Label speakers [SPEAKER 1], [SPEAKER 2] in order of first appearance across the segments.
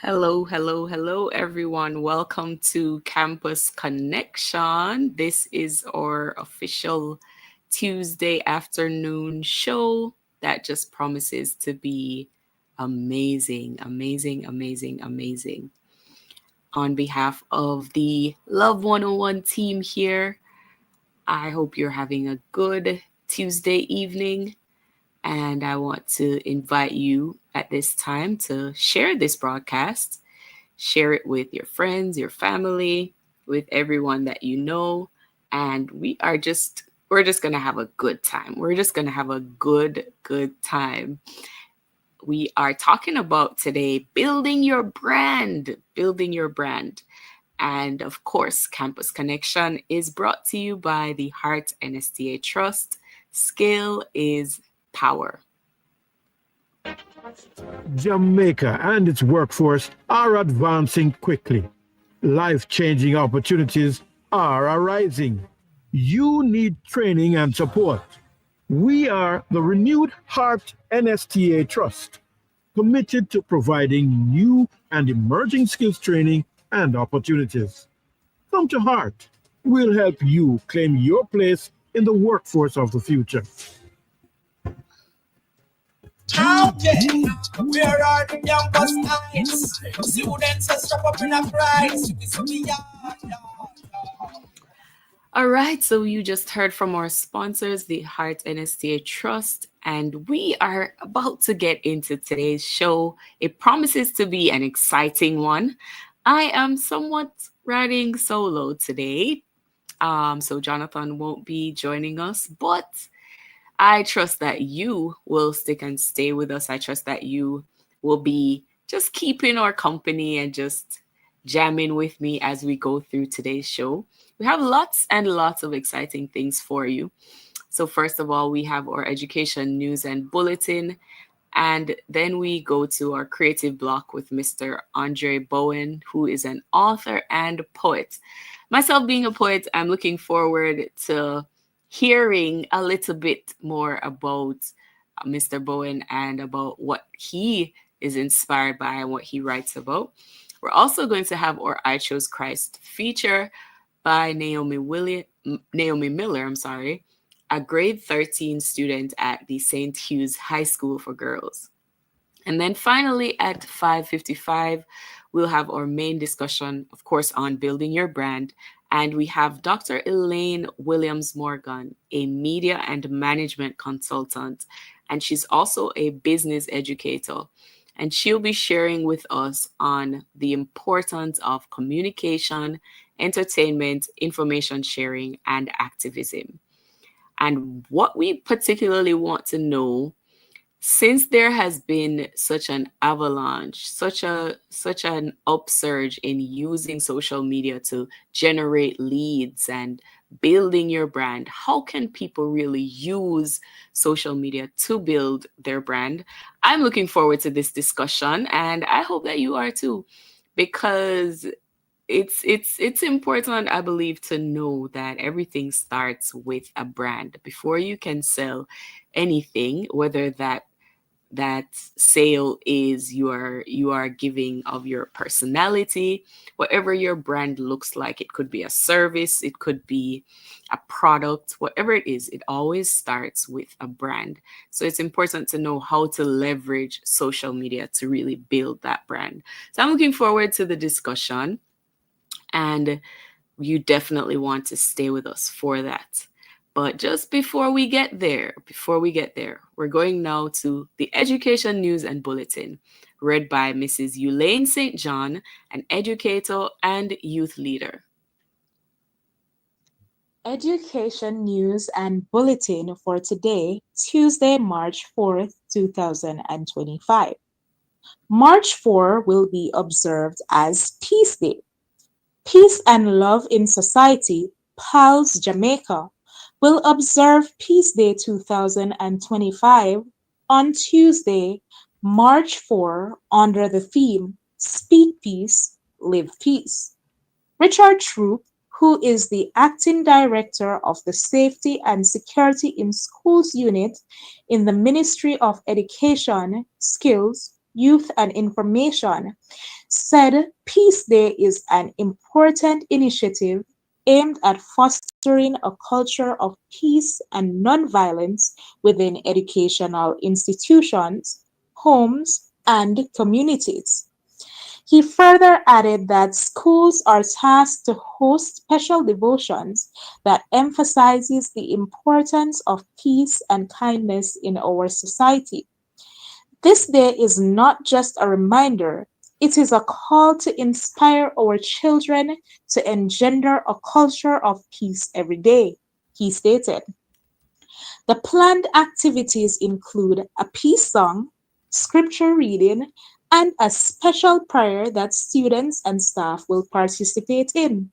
[SPEAKER 1] Hello, hello, hello, everyone. Welcome to Campus Connection. This is our official Tuesday afternoon show that just promises to be amazing, amazing, amazing, amazing. On behalf of the Love 101 team here, I hope you're having a good Tuesday evening. And I want to invite you at this time to share this broadcast. Share it with your friends, your family, with everyone that you know. And we're just going to have a good time. We're just going to have a good time. We are talking about today building your brand. And of course, Campus Connection is brought to you by the Heart NSTA Trust. Skill is power.
[SPEAKER 2] Jamaica and its workforce are advancing quickly. Life changing opportunities are arising. You need training and support. We are the Renewed Heart NSTA Trust, committed to providing new and emerging skills training and opportunities. Come to Heart. We'll help you claim your place in the workforce of the future.
[SPEAKER 3] Okay, where are the campus nights? Students are strap up in a price.
[SPEAKER 1] All right, so you just heard from our sponsors, the Heart NSTA Trust, and we are about to get into today's show. It promises to be an exciting one. I am somewhat riding solo today, so Jonathan won't be joining us, but I trust that you will stick and stay with us. I trust that you will be just keeping our company and just jamming with me as we go through today's show. We have lots and lots of exciting things for you. So, first of all, we have our education news and bulletin. And then we go to our creative block with Mr. Andre Bowen, who is an author and poet. Myself being a poet, I'm looking forward to hearing a little bit more about Mr. Bowen and about what he is inspired by and what he writes about. We're also going to have our I Chose Christ feature by Naomi Miller, a grade 13 student at the St. Hugh's High School for Girls. And then finally at 5:55, we'll have our main discussion, of course, on building your brand. And we have Dr. Elaine Williams Morgan, a media and management consultant, and she's also a business educator. And she'll be sharing with us on the importance of communication, entertainment, information sharing, and activism. And what we particularly want to know, since there has been such an avalanche, such an upsurge in using social media to generate leads and building your brand, how can people really use social media to build their brand? I'm looking forward to this discussion, and I hope that you are too, because it's important, I believe, to know that everything starts with a brand before you can sell anything, whether that sale is you are giving of your personality, whatever your brand looks like. It could be a service, it could be a product, whatever it is, it always starts with a brand. So it's important to know how to leverage social media to really build that brand. So I'm looking forward to the discussion, and you definitely want to stay with us for that. But just before we get there, we're going now to the Education News and Bulletin, read by Mrs. Elaine St. John, an educator and youth leader.
[SPEAKER 4] Education News and Bulletin for today, Tuesday, March 4th, 2025. March 4 will be observed as Peace Day. Peace and Love in Society, PALS Jamaica, will observe Peace Day 2025 on Tuesday, March 4, under the theme Speak Peace, Live Peace. Richard Troop, who is the acting director of the Safety and Security in Schools Unit in the Ministry of Education, Skills, Youth and Information, said Peace Day is an important initiative aimed at fostering a culture of peace and nonviolence within educational institutions, homes, and communities. He further added that schools are tasked to host special devotions that emphasizes the importance of peace and kindness in our society. This day is not just a reminder, it is a call to inspire our children to engender a culture of peace every day, he stated. The planned activities include a peace song, scripture reading, and a special prayer that students and staff will participate in.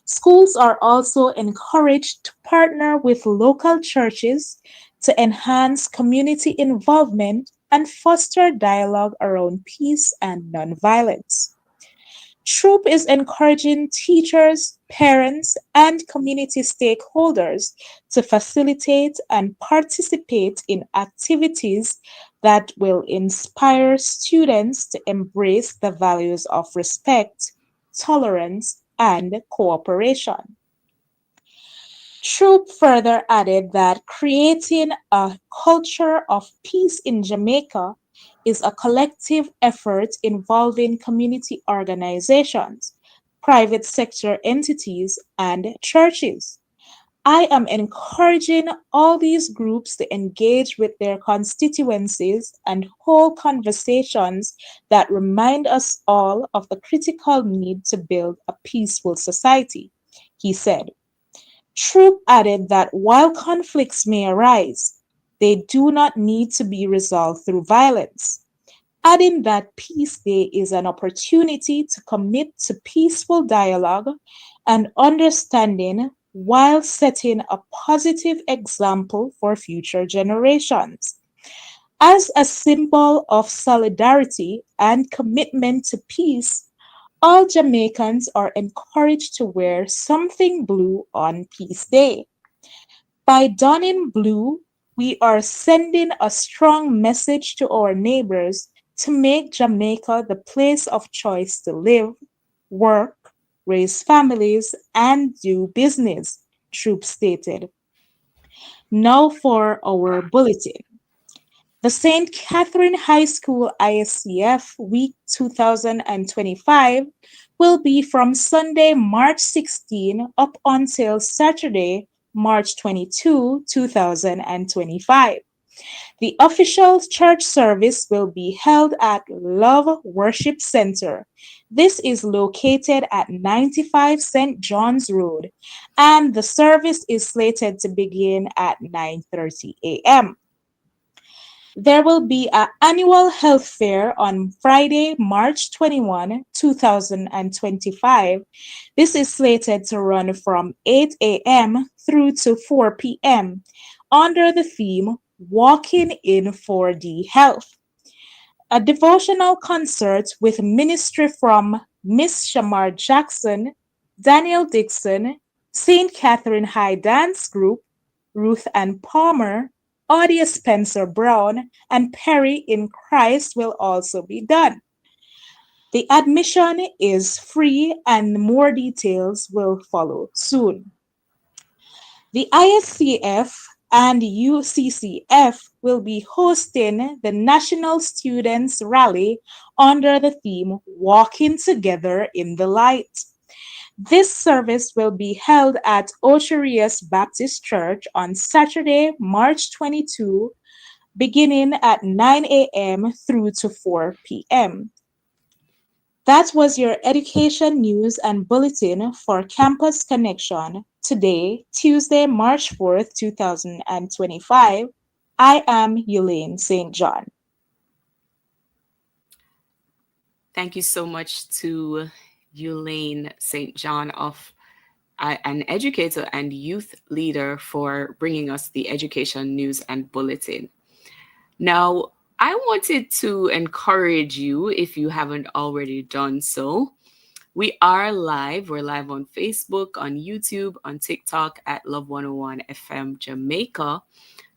[SPEAKER 4] Schools are also encouraged to partner with local churches to enhance community involvement and foster dialogue around peace and nonviolence. Troop is encouraging teachers, parents, and community stakeholders to facilitate and participate in activities that will inspire students to embrace the values of respect, tolerance, and cooperation. Troop further added that creating a culture of peace in Jamaica is a collective effort involving community organizations, private sector entities, and churches. I am encouraging all these groups to engage with their constituencies and hold conversations that remind us all of the critical need to build a peaceful society, he said. Troop added that while conflicts may arise, they do not need to be resolved through violence, adding that Peace Day is an opportunity to commit to peaceful dialogue and understanding while setting a positive example for future generations. As a symbol of solidarity and commitment to peace, all Jamaicans are encouraged to wear something blue on Peace Day. By donning blue, we are sending a strong message to our neighbors to make Jamaica the place of choice to live, work, raise families, and do business, Troop stated. Now for our bulletin. The St. Catherine High School ISCF Week 2025 will be from Sunday, March 16 up until Saturday, March 22, 2025. The official church service will be held at Love Worship Center. This is located at 95 St. John's Road, and the service is slated to begin at 9:30 a.m. There will be an annual health fair on Friday, March 21, 2025. This is slated to run from 8 a.m. through to 4 p.m. under the theme Walking in 4D Health. A devotional concert with ministry from Miss Shamar Jackson, Daniel Dixon, St. Catherine High Dance Group, Ruth Ann Palmer, Audia Spencer Brown, and Perry in Christ will also be done. The admission is free and more details will follow soon. The ISCF and UCCF will be hosting the National Students Rally under the theme Walking Together in the Light. This service will be held at Ocherius Baptist Church on Saturday, March 22, beginning at 9 a.m. through to 4 p.m. That was your education news and bulletin for Campus Connection today, Tuesday, March 4th, 2025. I am Elaine St. John.
[SPEAKER 1] Thank you so much to Elaine St. John, of an educator and youth leader, for bringing us the education news and bulletin. Now, I wanted to encourage you, if you haven't already done so. We are live. We're live on Facebook, on YouTube, on TikTok at Love 101 FM Jamaica.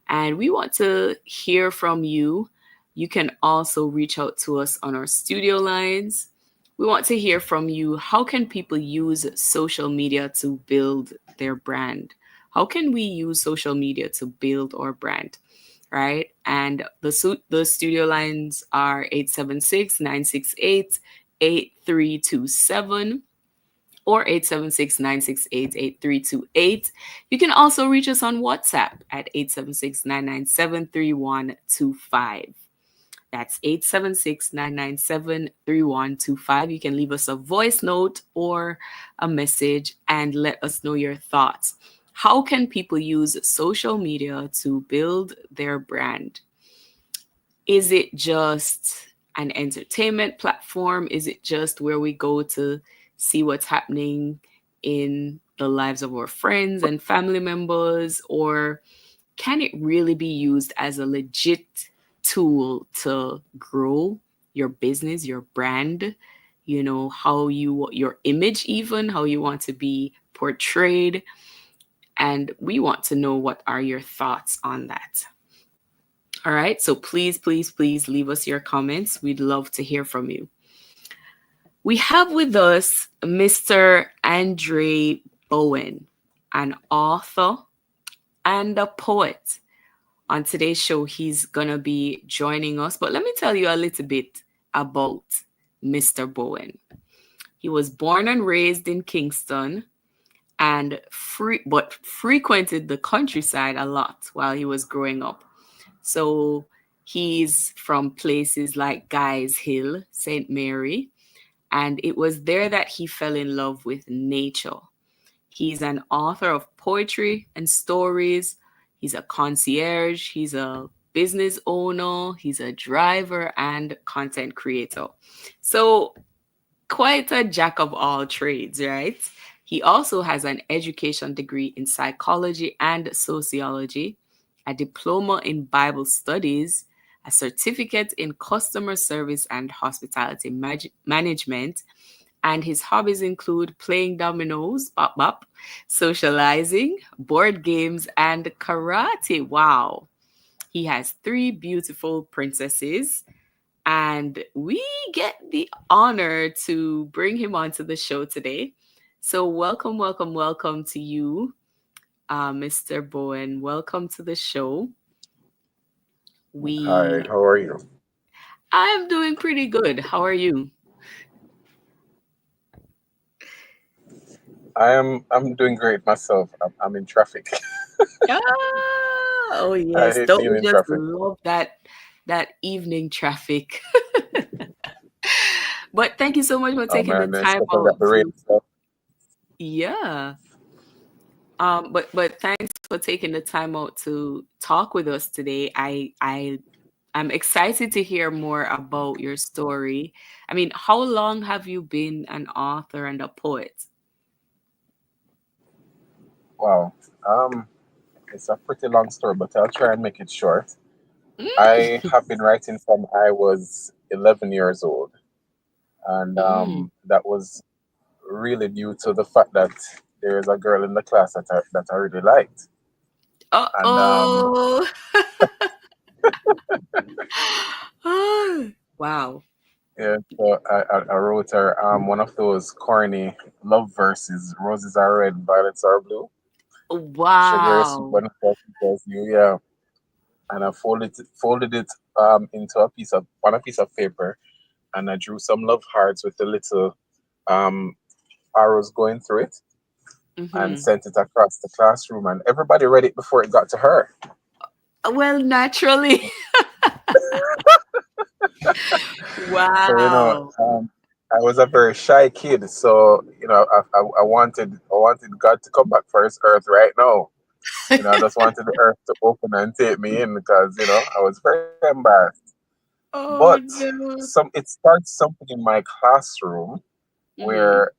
[SPEAKER 1] And we want to hear from you. You can also reach out to us on our studio lines. We want to hear from you. How can people use social media to build their brand? How can we use social media to build our brand? Right? And the studio lines are 876-968-8327 or 876-968-8328. You can also reach us on WhatsApp at 876-997-3125. That's 876-997-3125. You can leave us a voice note or a message and let us know your thoughts. How can people use social media to build their brand? Is it just an entertainment platform? Is it just where we go to see what's happening in the lives of our friends and family members? Or can it really be used as a legit tool to grow your business, your brand, how your image, even how you want to be portrayed? And we want to know, what are your thoughts on that? All right. So please, please, please leave us your comments. We'd love to hear from you. We have with us Mr. Andre Bowen, an author and a poet. On today's show, he's going to be joining us. But let me tell you a little bit about Mr. Bowen. He was born and raised in Kingston and frequented the countryside a lot while he was growing up. So he's from places like Guy's Hill, St. Mary, and it was there that he fell in love with nature. He's an author of poetry and stories. He's a concierge. He's a business owner. He's a driver and content creator. So quite a jack of all trades, right? He also has an education degree in psychology and sociology, a diploma in Bible studies, a certificate in customer service and hospitality management, and his hobbies include playing dominoes, bop bop, socializing, board games, and karate. Wow. He has 3 beautiful princesses, and we get the honor to bring him onto the show today. So welcome, welcome, welcome to you, Mr. Bowen. Welcome to the show.
[SPEAKER 5] Hi, how are you?
[SPEAKER 1] I'm doing pretty good. How are you?
[SPEAKER 5] I'm doing great myself. I'm in traffic.
[SPEAKER 1] Oh
[SPEAKER 5] I
[SPEAKER 1] yes,
[SPEAKER 5] hate
[SPEAKER 1] don't
[SPEAKER 5] being
[SPEAKER 1] we
[SPEAKER 5] in
[SPEAKER 1] just
[SPEAKER 5] traffic.
[SPEAKER 1] love that evening traffic? But thank you so much for
[SPEAKER 5] Oh
[SPEAKER 1] taking the
[SPEAKER 5] man,
[SPEAKER 1] time
[SPEAKER 5] especially
[SPEAKER 1] out
[SPEAKER 5] got the rain
[SPEAKER 1] to,
[SPEAKER 5] stuff.
[SPEAKER 1] yeah. But thanks for taking the time out to talk with us today. I'm excited to hear more about your story. I mean, how long have you been an author and a poet?
[SPEAKER 5] Wow. Um, it's a pretty long story, but I'll try and make it short.
[SPEAKER 1] Mm,
[SPEAKER 5] I have been writing from I was 11 years old, and
[SPEAKER 1] mm.
[SPEAKER 5] that was really due to the fact that there is a girl in the class that I really liked, and
[SPEAKER 1] Uh-oh. Wow.
[SPEAKER 5] yeah, so I wrote her one of those corny love verses: "Roses are red, violets are blue. Sugar is sweet
[SPEAKER 1] Wow.
[SPEAKER 5] when it you." Yeah, and I folded it into a piece of paper, and I drew some love hearts with the little um arrows going through it, and
[SPEAKER 1] Hmm.
[SPEAKER 5] sent it across the classroom, and everybody read it before it got to her.
[SPEAKER 1] Well, naturally.
[SPEAKER 5] So
[SPEAKER 1] Wow.
[SPEAKER 5] I was a very shy kid, so I wanted God to come back for His earth right now. I just wanted the earth to open and take me in because I was very embarrassed.
[SPEAKER 1] Oh
[SPEAKER 5] But
[SPEAKER 1] no.
[SPEAKER 5] it starts something in my classroom
[SPEAKER 1] Hmm.
[SPEAKER 5] where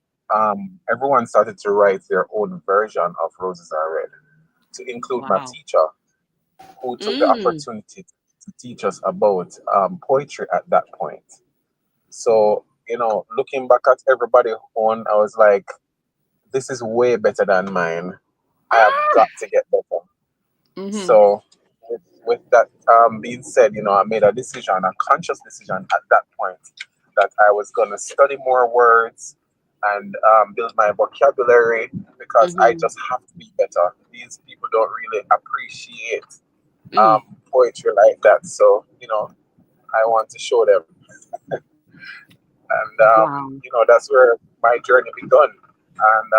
[SPEAKER 5] everyone started to write their own version of Roses Are Red, to include my
[SPEAKER 1] Wow.
[SPEAKER 5] teacher, who took the
[SPEAKER 1] Mm.
[SPEAKER 5] opportunity to teach us about poetry at that point. So, looking back at everybody on, I was like, this is way better than mine. I have
[SPEAKER 1] Ah.
[SPEAKER 5] got to get better.
[SPEAKER 1] Hmm.
[SPEAKER 5] So with that being said, I made a decision, a conscious decision at that point, that I was going to study more words and build my vocabulary, because I
[SPEAKER 1] Mm-hmm.
[SPEAKER 5] just have to be better. These people don't really appreciate
[SPEAKER 1] Mm.
[SPEAKER 5] poetry like that. So, I want to show them. And,
[SPEAKER 1] Wow.
[SPEAKER 5] that's where my journey begun. And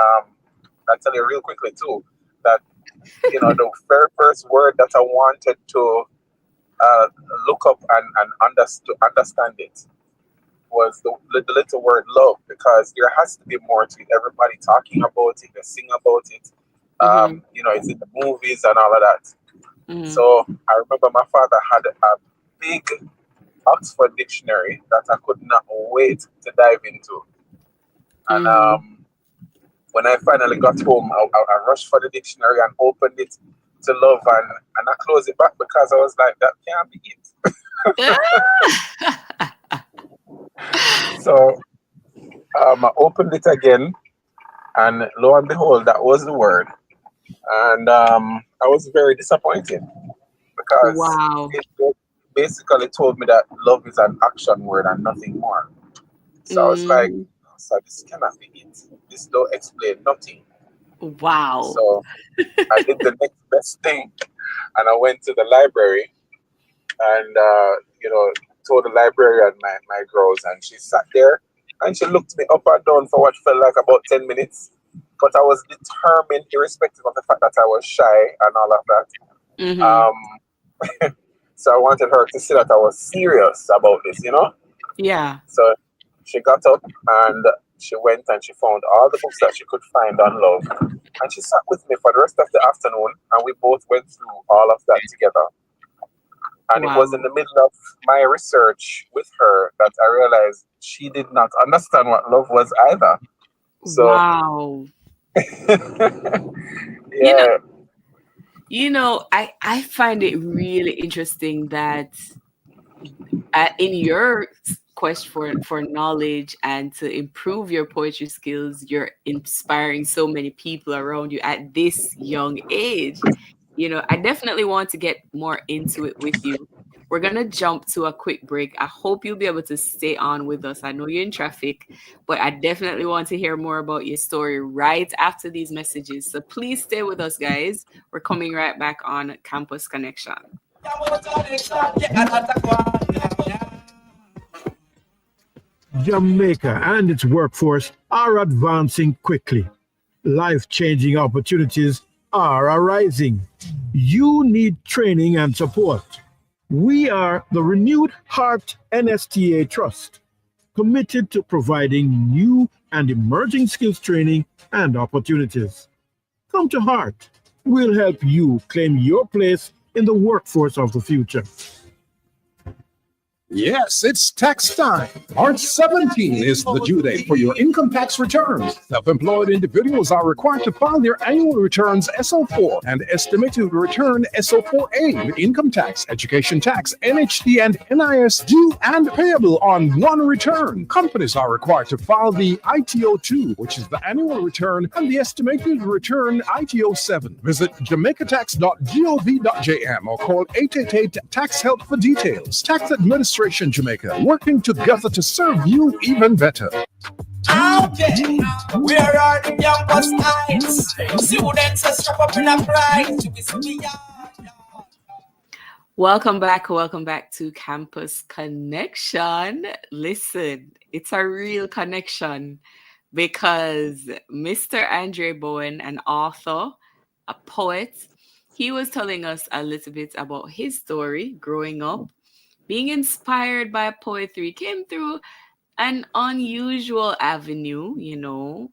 [SPEAKER 5] I'll tell you real quickly, too, that, the very first word that I wanted to uh, look up and understand it was the little word love, because there has to be more to it. Everybody talking about it, they sing about it.
[SPEAKER 1] Mm-hmm.
[SPEAKER 5] It's in the movies and all of that.
[SPEAKER 1] Mm-hmm.
[SPEAKER 5] So I remember my father had a big Oxford dictionary that I could not wait to dive into. And
[SPEAKER 1] Mm-hmm.
[SPEAKER 5] when I finally got home, I rushed for the dictionary and opened it to love, and I closed it back because I was like, that can't be it. So I opened it again, and lo and behold, that was the word. And I was very disappointed, because
[SPEAKER 1] Wow.
[SPEAKER 5] it basically told me that love is an action word and nothing more. So I was like,
[SPEAKER 1] Mm.
[SPEAKER 5] so this cannot be it. This don't explain nothing.
[SPEAKER 1] Wow.
[SPEAKER 5] So I did the next best thing, and I went to the library, and told the librarian my girls, and she sat there and she looked me up and down for what felt like about 10 minutes. But I was determined, irrespective of the fact that I was shy and all of that.
[SPEAKER 1] Mm-hmm.
[SPEAKER 5] So I wanted her to see that I was serious about this.
[SPEAKER 1] Yeah.
[SPEAKER 5] So she got up and she went and she found all the books that she could find on love. And she sat with me for the rest of the afternoon, and we both went through all of that together. And it was in
[SPEAKER 1] Wow.
[SPEAKER 5] the middle of my research with her that I realized she did not understand what love was either. So,
[SPEAKER 1] Wow. You know,
[SPEAKER 5] yeah.
[SPEAKER 1] I find it really interesting that in your quest for knowledge and to improve your poetry skills, you're inspiring so many people around you at this young age. I definitely want to get more into it with you. We're going to jump to a quick break. I hope you'll be able to stay on with us. I know you're in traffic, but I definitely want to hear more about your story right after these messages. So please stay with us, guys. We're coming right back on Campus Connection.
[SPEAKER 2] Jamaica and its workforce are advancing quickly. Life changing opportunities are arising. You need training and support. We are the Renewed Heart NSTA Trust, committed to providing new and emerging skills training and opportunities. Come to Heart. We'll help you claim your place in the workforce of the future.
[SPEAKER 6] Yes, it's tax time. March 17 is the due date for your income tax returns. Self-employed individuals are required to file their annual returns SO4 and estimated return SO4A with income tax, education tax, NHT, and NIS due and payable on one return. Companies are required to file the ITO2, which is the annual return, and the estimated return ITO7. Visit jamaicatax.gov.jm or call 888-TAX-HELP for details. Tax Administration Jamaica, working together to serve you even better.
[SPEAKER 3] Okay, where are the campus nights? Students are strap up in a pride.
[SPEAKER 1] Welcome back. Welcome back to Campus Connection. Listen, it's a real connection because Mr. Andre Bowen, an author, a poet, he was telling us a little bit about his story growing up, being inspired by poetry, came through an unusual avenue.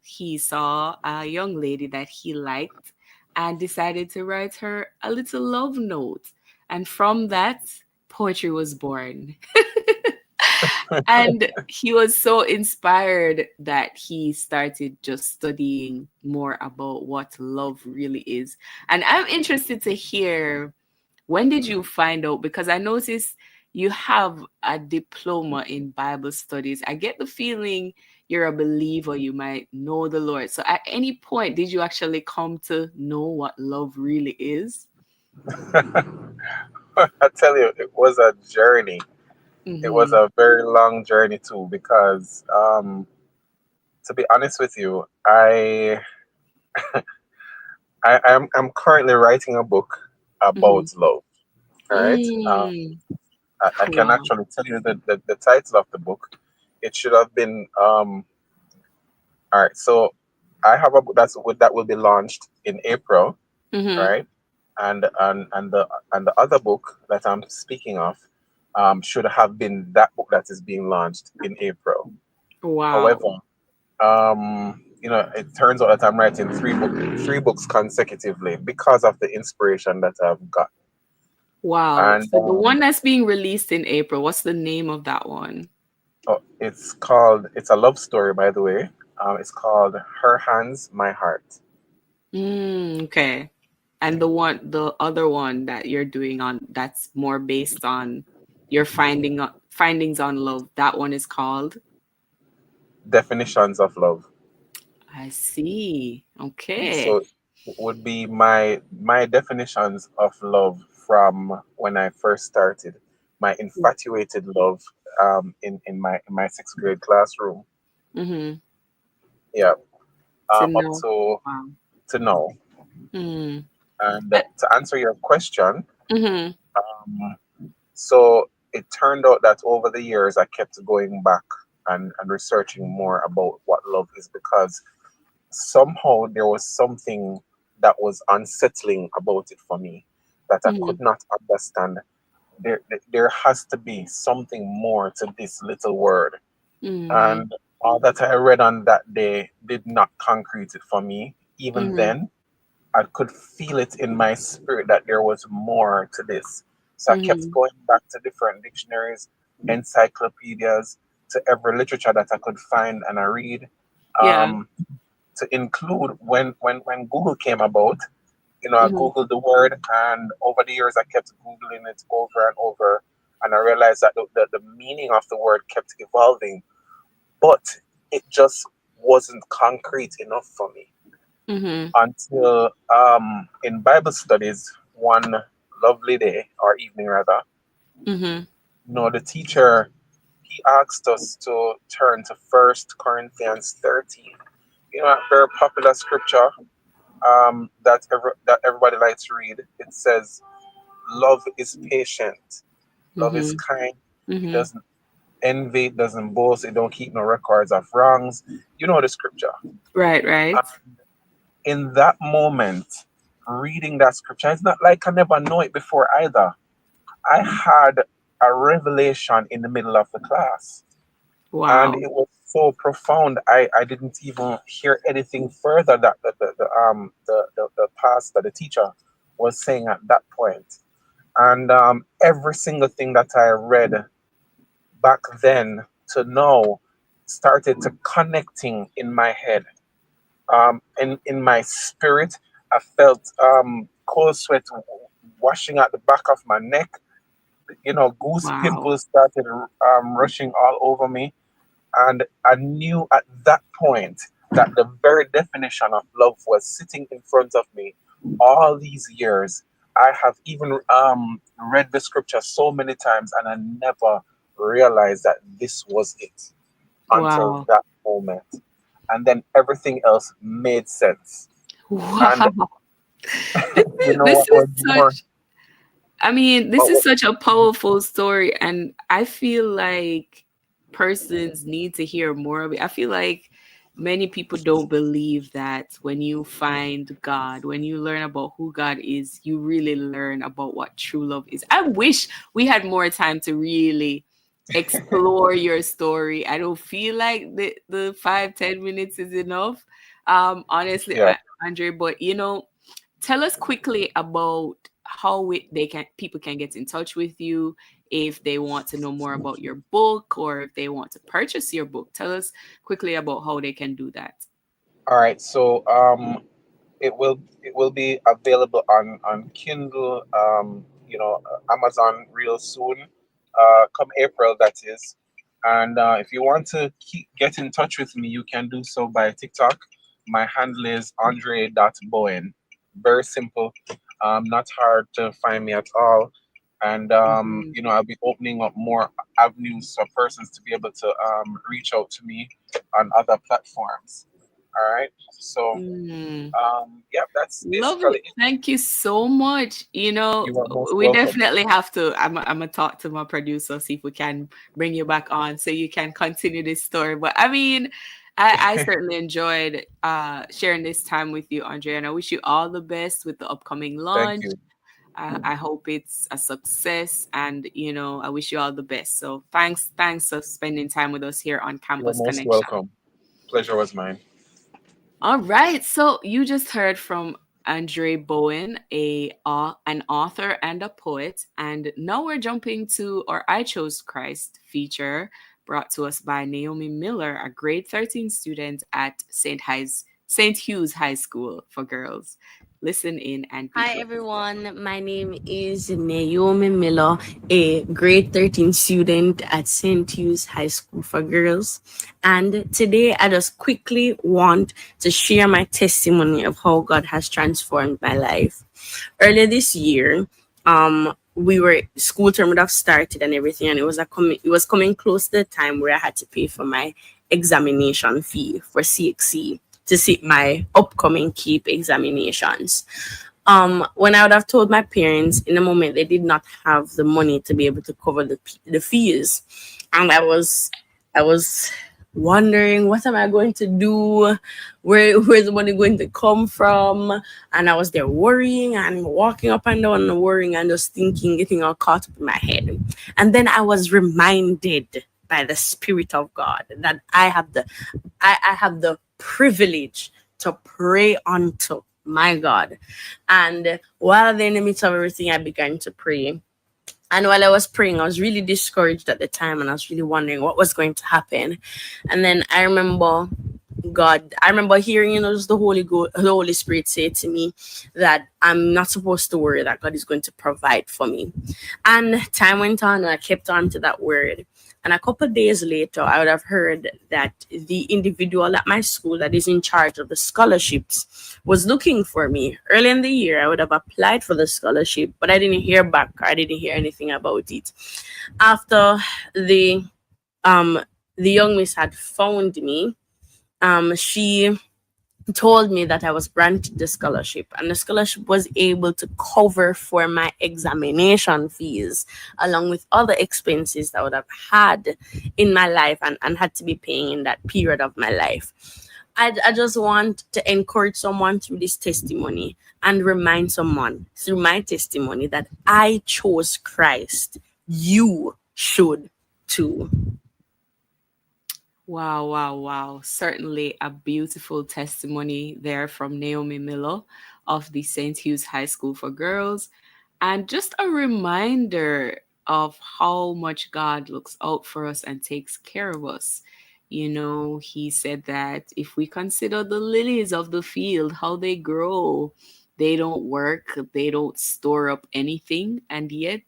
[SPEAKER 1] He saw a young lady that he liked and decided to write her a little love note. And from that, poetry was born. And he was so inspired that he started just studying more about what love really is. And I'm interested to hear, when did you find out? Because I noticed you have a diploma in Bible studies. I get the feeling you're a believer, you might know the Lord. So at any point, did you actually come to know what love really is?
[SPEAKER 5] I tell you, it was a journey. It was
[SPEAKER 1] Mm-hmm.
[SPEAKER 5] a very long journey too, because to be honest with you, I'm currently writing a book
[SPEAKER 1] Mm-hmm.
[SPEAKER 5] about love. All right.
[SPEAKER 1] Mm.
[SPEAKER 5] I can
[SPEAKER 1] Wow.
[SPEAKER 5] actually tell you the title of the book. It should have been all right. So I have a book that will be launched in April,
[SPEAKER 1] Mm-hmm.
[SPEAKER 5] right? And the other book that I'm speaking of should have been that book that is being launched in April.
[SPEAKER 1] Wow.
[SPEAKER 5] However, it turns out that I'm writing three books consecutively because of the inspiration that I've got.
[SPEAKER 1] Wow.
[SPEAKER 5] And
[SPEAKER 1] So the one that's being released in April, what's the name of that one?
[SPEAKER 5] it's a love story, by the way. It's called Her Hands, My Heart.
[SPEAKER 1] Okay. And the other one that you're doing on that's more based on your findings on love, that one is called.
[SPEAKER 5] Definitions of Love.
[SPEAKER 1] I see. Okay.
[SPEAKER 5] So it would be my definitions of love from when I first started my infatuated love in my sixth grade classroom.
[SPEAKER 1] Mm-hmm.
[SPEAKER 5] Yeah,
[SPEAKER 1] To
[SPEAKER 5] up
[SPEAKER 1] know. Wow.
[SPEAKER 5] to now.
[SPEAKER 1] Mm.
[SPEAKER 5] And
[SPEAKER 1] Uh,
[SPEAKER 5] to answer your question,
[SPEAKER 1] Mm-hmm.
[SPEAKER 5] um, so it turned out that over the years I kept going back and researching more about what love is, because somehow there was something that was unsettling about it for me that I
[SPEAKER 1] Mm-hmm.
[SPEAKER 5] could not understand. There has to be something more to this little word.
[SPEAKER 1] Mm-hmm.
[SPEAKER 5] And all that I read on that day did not concrete it for me. Even
[SPEAKER 1] Mm-hmm.
[SPEAKER 5] then, I could feel it in my spirit that there was more to this. So I kept
[SPEAKER 1] Mm-hmm.
[SPEAKER 5] going back to different dictionaries, encyclopedias, to every literature that I could find and I read.
[SPEAKER 1] Yeah.
[SPEAKER 5] Um, to include when Google came about, I
[SPEAKER 1] Mm-hmm.
[SPEAKER 5] Googled the word, and over the years I kept Googling it over and over, and I realized that the meaning of the word kept evolving, but it just wasn't concrete enough for me
[SPEAKER 1] Mm-hmm.
[SPEAKER 5] until in Bible studies one lovely day or evening rather,
[SPEAKER 1] Mm-hmm.
[SPEAKER 5] the teacher he asked us to turn to First Corinthians 13. A very popular scripture that everybody likes to read. It says, "Love is patient. Love is
[SPEAKER 1] Mm-hmm.
[SPEAKER 5] kind. It
[SPEAKER 1] Mm-hmm.
[SPEAKER 5] doesn't envy. It doesn't boast. It don't keep no records of wrongs." You know the scripture.
[SPEAKER 1] Right, right.
[SPEAKER 5] In that moment, reading that scripture, it's not like I never know it before either. I had a revelation in the middle of the class, and
[SPEAKER 1] Wow.
[SPEAKER 5] it was so profound. I didn't even hear anything further that the pastor, the teacher, was saying at that point. And every single thing that I read back then to now started to connecting in my head. In my spirit, I felt cold sweat washing at the back of my neck. Goose
[SPEAKER 1] Wow.
[SPEAKER 5] pimples started rushing all over me, and I knew at that point that the very definition of love was sitting in front of me all these years. I have even read the scripture so many times, and I never realized that this was it until
[SPEAKER 1] Wow.
[SPEAKER 5] that moment. And then everything else made sense. And
[SPEAKER 1] Wow. This
[SPEAKER 5] you
[SPEAKER 1] is
[SPEAKER 5] know
[SPEAKER 1] this
[SPEAKER 5] what
[SPEAKER 1] is
[SPEAKER 5] was more?
[SPEAKER 1] such I mean, this is
[SPEAKER 5] What,
[SPEAKER 1] such a powerful story, and I feel like persons need to hear more of it. I feel like many people don't believe that when you find God, when you learn about who God is, you really learn about what true love is. I wish we had more time to really explore your story. I don't feel like the 5-10 minutes is enough. Honestly,
[SPEAKER 5] yeah.
[SPEAKER 1] Andre, but tell us quickly about how people can get in touch with you if they want to know more about your book or if they want to purchase your book. Tell us quickly about how they can do that.
[SPEAKER 5] All right. So it will be available on Kindle, Amazon real soon, come April that is. And if you want to get in touch with me, you can do so by TikTok. My handle is Andre.Bowen. Very simple, not hard to find me at all. And
[SPEAKER 1] Mhm.
[SPEAKER 5] I'll be opening up more avenues for persons to be able to reach out to me on other platforms. All right. So
[SPEAKER 1] Mm.
[SPEAKER 5] yeah, that's basically
[SPEAKER 1] Lovely.
[SPEAKER 5] it.
[SPEAKER 1] Thank you so much.
[SPEAKER 5] You are most
[SPEAKER 1] We
[SPEAKER 5] welcome.
[SPEAKER 1] definitely have to. I'm gonna talk to my producer, see if we can bring you back on so you can continue this story. But I mean, I certainly enjoyed sharing this time with you, Andre, and I wish you all the best with the upcoming
[SPEAKER 5] Thank
[SPEAKER 1] launch.
[SPEAKER 5] you.
[SPEAKER 1] I hope it's a success, and I wish you all the best. So thanks for spending time with us here on
[SPEAKER 5] You are
[SPEAKER 1] Campus
[SPEAKER 5] most
[SPEAKER 1] Connection.
[SPEAKER 5] welcome. Pleasure was mine.
[SPEAKER 1] All right, so you just heard from Andre Bowen, an author and a poet, and now we're jumping to our I Chose Christ feature brought to us by Naomi Miller, a grade 13 student at St. Hugh's High School for Girls. Listen in and be
[SPEAKER 7] Hi
[SPEAKER 1] blessed.
[SPEAKER 7] everyone, my name is Naomi Miller, a grade 13 student at St. Hugh's High School for Girls. And today I just quickly want to share my testimony of how God has transformed my life. Earlier this year, school term would have started and everything, and it was coming close to the time where I had to pay for my examination fee for CXC to sit my upcoming KEEP examinations. When I would have told my parents, in the moment they did not have the money to be able to cover the fees, and I was wondering, what am I going to do? Where's the money going to come from? And I was there worrying and walking up and down and worrying and just thinking, getting all caught up in my head. And then I was reminded by the Spirit of God that I have the privilege to pray unto my God. And while in the midst of everything, I began to pray. And while I was praying, I was really discouraged at the time, and I was really wondering what was going to happen. And then I remember hearing, just the Holy Spirit say to me that I'm not supposed to worry, that God is going to provide for me. And time went on, and I kept on to that word. And a couple of days later, I would have heard that the individual at my school that is in charge of the scholarships was looking for me. Early in the year, I would have applied for the scholarship, but I didn't hear back. I didn't hear anything about it. After the young miss had found me, she told me that I was granted the scholarship, and the scholarship was able to cover for my examination fees along with other expenses that I would have had in my life and had to be paying in that period of my life. I just want to encourage someone through this testimony and remind someone through my testimony that I chose Christ. You should too.
[SPEAKER 1] Wow, wow, wow. Certainly a beautiful testimony there from Naomi Miller of the St. Hugh's High School for Girls. And just a reminder of how much God looks out for us and takes care of us. He said that if we consider the lilies of the field, how they grow, they don't work, they don't store up anything, and yet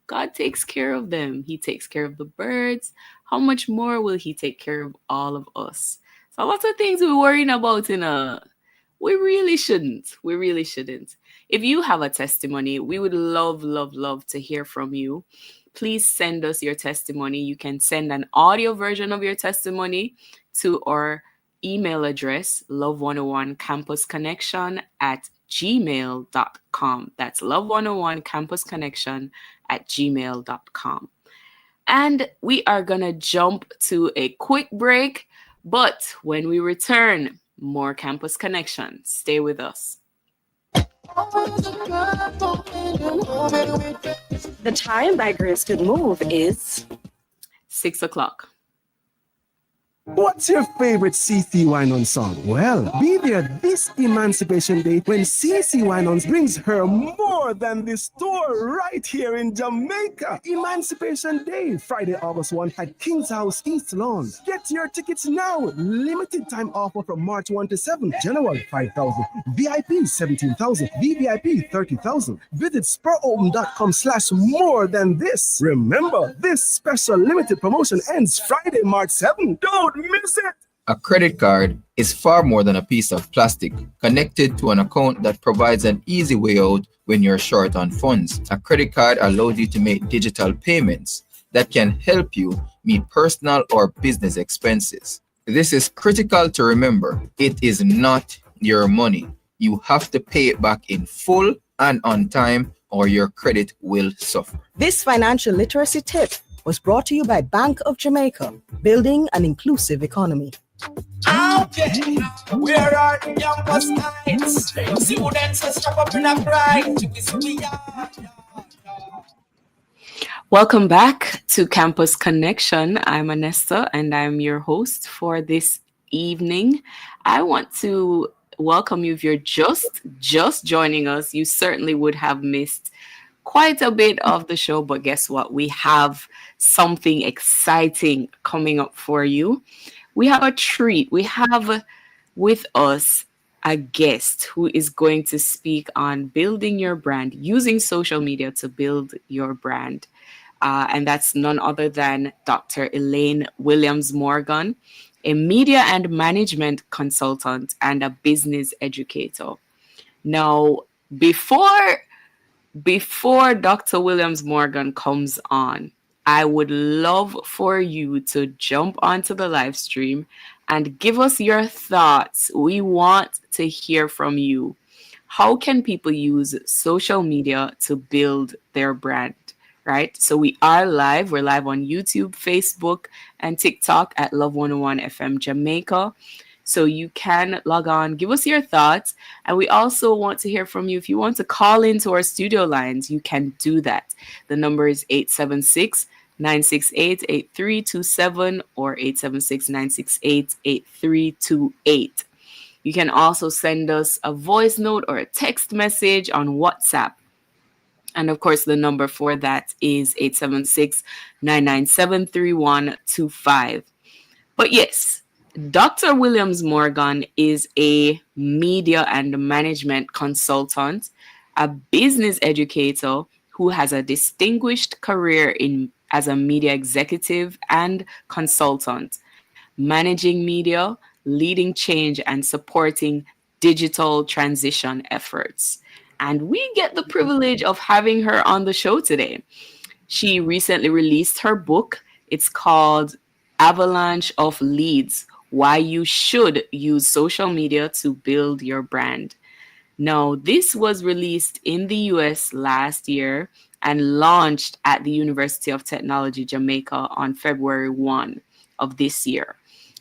[SPEAKER 1] God takes care of them. He takes care of the birds. How much more will he take care of all of us? So lots of things we're worrying about we really shouldn't. We really shouldn't. If you have a testimony, we would love, love, love to hear from you. Please send us your testimony. You can send an audio version of your testimony to our email address, love101campusconnection@gmail.com. That's love101campusconnection@gmail.com. And we are going to jump to a quick break. But when we return, more Campus Connection. Stay with us.
[SPEAKER 8] The time by Grace Could Move is
[SPEAKER 1] 6 o'clock.
[SPEAKER 9] What's your favorite CC Winans song? Well, be there this Emancipation Day when CC Winans brings her more than this tour right here in Jamaica. Emancipation Day, Friday, August 1 at King's House, East Lawn. Get your tickets now. Limited time offer from March 1 to 7. General 5,000, VIP 17,000, VVIP 30,000. Visit spurolden.com/more than this. Remember, this special limited promotion ends Friday, March 7. Don't miss it.
[SPEAKER 10] A credit card is far more than a piece of plastic connected to an account that provides an easy way out when you're short on funds. A credit card allows you to make digital payments that can help you meet personal or business expenses. This is critical to remember. It is not your money. You have to pay it back in full and on time, or your credit will suffer.
[SPEAKER 11] This financial literacy tip was brought to you by Bank of Jamaica, building an inclusive economy.
[SPEAKER 3] Okay, where are the campus nights? Students are strap up in a cry.
[SPEAKER 1] Welcome back to Campus Connection. I'm Anesta and I'm your host for this evening. I want to welcome you. If you're just joining us, you certainly would have missed quite a bit of the show, but guess what? We have something exciting coming up for you. We have a treat. We have with us a guest who is going to speak on building your brand, using social media to build your brand. And that's none other than Dr. Elaine Williams Morgan, a media and management consultant and a business educator. Now, before Dr. Williams Morgan comes on, I would love for you to jump onto the live stream and give us your thoughts. We want to hear from you. How can people use social media to build their brand? Right? So we are live. We're live on YouTube, Facebook, and TikTok at Love 101 FM Jamaica. So you can log on, give us your thoughts. And we also want to hear from you. If you want to call into our studio lines, you can do that. The number is 876-968-8327 or 876-968-8328. You can also send us a voice note or a text message on WhatsApp. And of course, the number for that is 876-997-3125. But yes, Dr. Williams Morgan is a media and management consultant, a business educator who has a distinguished career as a media executive and consultant, managing media, leading change, and supporting digital transition efforts. And we get the privilege of having her on the show today. She recently released her book. It's called Avalanche of Leads: Why You Should Use Social Media to Build Your Brand. Now, this was released in the US last year and launched at the University of Technology, Jamaica on February 1 of this year.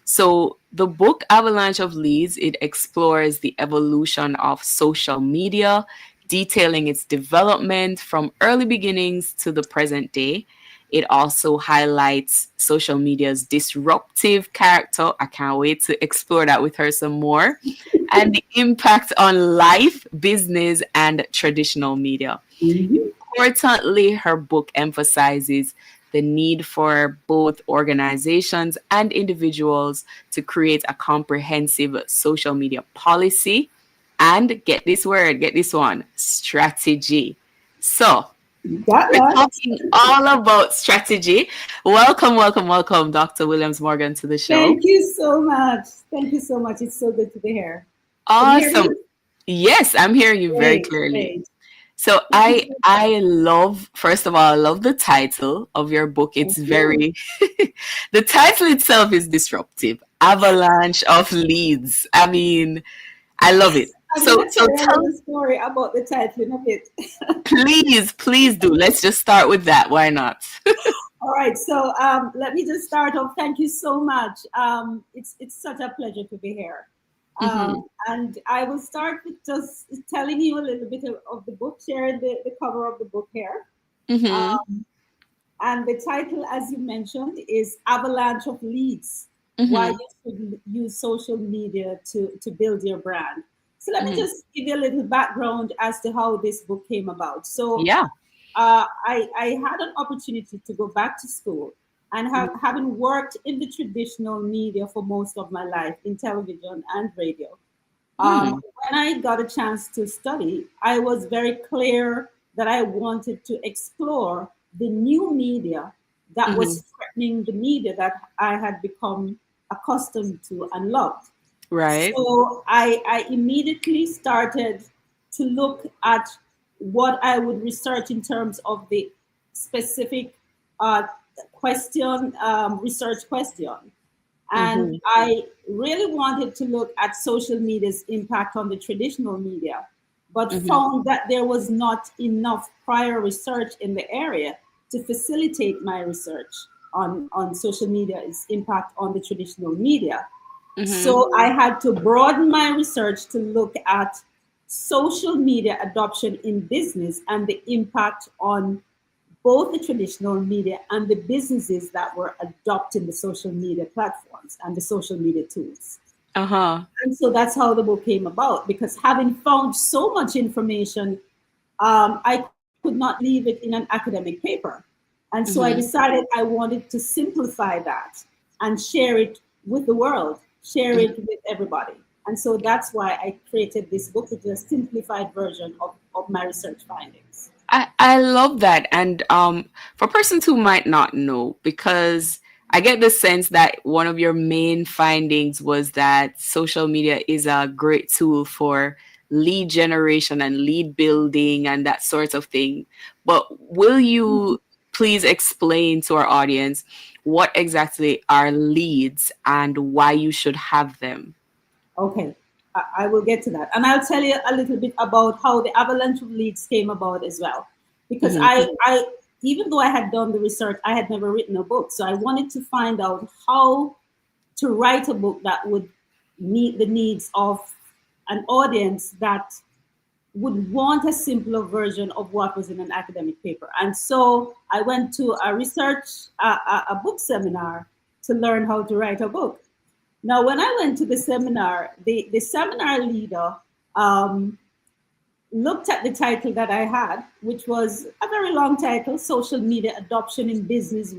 [SPEAKER 1] So the book Avalanche of Leads, it explores the evolution of social media, detailing its development from early beginnings to the present day. It also highlights social media's disruptive character. I can't wait to explore that with her some more. And the impact on life, business, and traditional media. Importantly, her book emphasizes the need for both organizations and individuals to create a comprehensive social media policy and get this one, strategy. So we're talking all about strategy. Welcome, Dr. Williams Morgan, to the show.
[SPEAKER 12] Thank you so much. It's so good to be here.
[SPEAKER 1] Awesome. Yes, I'm hearing you very clearly.
[SPEAKER 12] Great.
[SPEAKER 1] So I love, first of all, I love the title of your book. It's very, the title itself is disruptive. Avalanche of Leads. I mean, I love it. So tell
[SPEAKER 12] the story about the title in a bit.
[SPEAKER 1] Please do. Let's just start with that. Why not?
[SPEAKER 12] All right. So let me just start off. Thank you so much. It's such a pleasure to be here. And I will start with just telling you a little bit of the book, sharing the cover of the book here. And the title, as you mentioned, is Avalanche of Leads: Why You Should Use Social Media to Build Your Brand. So let me just give you a little background as to how this book came about. So I had an opportunity to go back to school, and having worked in the traditional media for most of my life, in television and radio. When I got a chance to study, I was very clear that I wanted to explore the new media that was threatening the media that I had become accustomed to and loved.
[SPEAKER 1] Right.
[SPEAKER 12] So I immediately started to look at what I would research in terms of the specific question, research question. And I really wanted to look at social media's impact on the traditional media, but found that there was not enough prior research in the area to facilitate my research on social media's impact on the traditional media. So I had to broaden my research to look at social media adoption in business and the impact on both the traditional media and the businesses that were adopting the social media platforms and the social media tools. And so that's how the book came about, because having found so much information, I could not leave it in an academic paper. And so I decided I wanted to simplify that and share it with the world, share it with everybody. And so that's why I created this book, which is a simplified version of my research findings.
[SPEAKER 1] I love that. And for persons who might not know, because I get the sense that one of your main findings was that social media is a great tool for lead generation and lead building and that sort of thing. But will you please explain to our audience what exactly are leads and why you should have them?
[SPEAKER 12] Okay, I will get to that. And I'll tell you a little bit about how the avalanche of leads came about as well. Because I even though I had done the research, I had never written a book. So I wanted to find out how to write a book that would meet the needs of an audience that would want a simpler version of what was in an academic paper. And so I went to a book seminar to learn how to write a book. Now, when I went to the seminar, the seminar leader looked at the title that I had, which was a very long title, Social Media Adoption in Business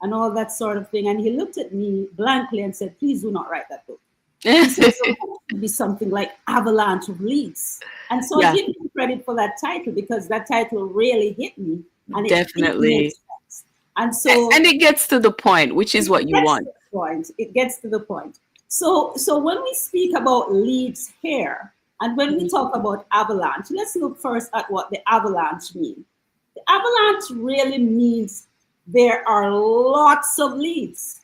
[SPEAKER 12] and all that sort of thing. And he looked at me blankly and said, please do not write that book. He said, so it would be something like Avalanche of Leads. And so I give him credit for that title, because that title really hit me. And
[SPEAKER 1] Definitely.
[SPEAKER 12] And so,
[SPEAKER 1] and it gets to the point, which is what you want.
[SPEAKER 12] It gets to the point. So when we speak about leads here, and when we talk about avalanche, let's look first at what the avalanche means. The avalanche really means there are lots of leads.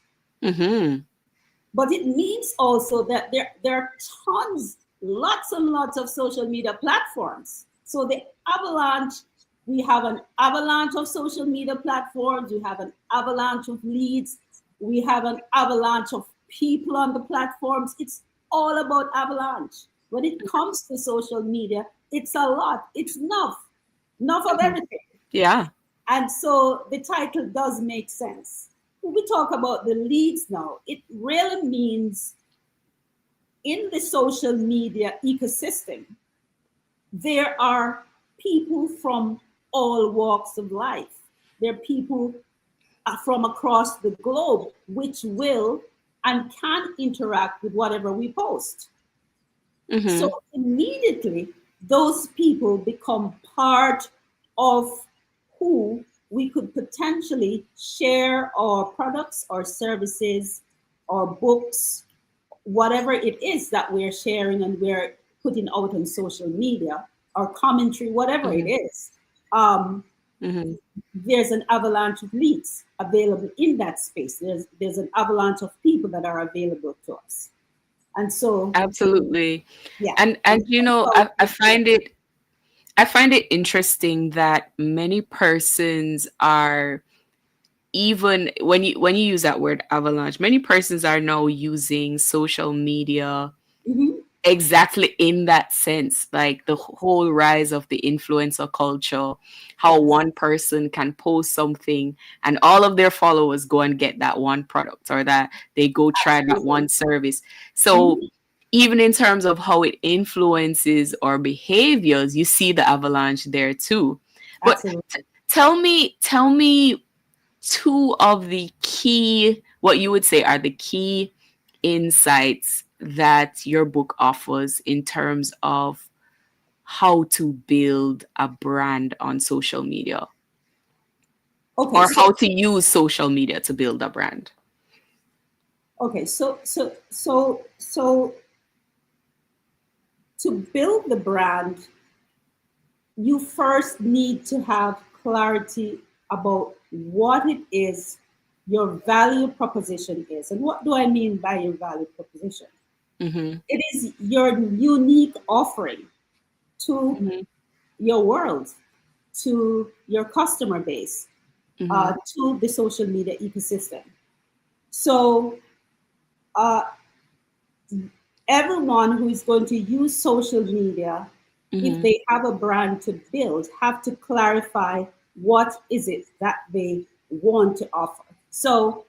[SPEAKER 12] But it means also that there are lots and lots of social media platforms. So the avalanche, we have an avalanche of social media platforms, we have an avalanche of leads, we have an avalanche of people on the platforms. It's all about avalanche. When it comes to social media, it's a lot. It's enough of everything.
[SPEAKER 1] Yeah.
[SPEAKER 12] And so the title does make sense. When we talk about the leads now, it really means in the social media ecosystem, there are people from all walks of life. There are people from across the globe which will and can interact with whatever we post. So immediately, those people become part of who we could potentially share our products or services or books, whatever it is that we're sharing and we're putting out on social media, or commentary, whatever it is. There's an avalanche of leads available in that space. There's an avalanche of people that are available to us. And so
[SPEAKER 1] absolutely. Yeah. And you know, I find it interesting that many persons are, even when you use that word avalanche, many persons are now using social media exactly in that sense, like the whole rise of the influencer culture, how one person can post something and all of their followers go and get that one product, or that they go try that one service. So even in terms of how it influences our behaviors, you see the avalanche there too. But tell me two of the key, what you would say are the key insights that your book offers in terms of how to build a brand on social media, or how to use social media to build a brand.
[SPEAKER 12] Okay, so to build the brand, you first need to have clarity about what it is your value proposition is. And what do I mean by your value proposition? It is your unique offering to your world, to your customer base, to the social media ecosystem. So everyone who is going to use social media, if they have a brand to build, have to clarify what is it that they want to offer. So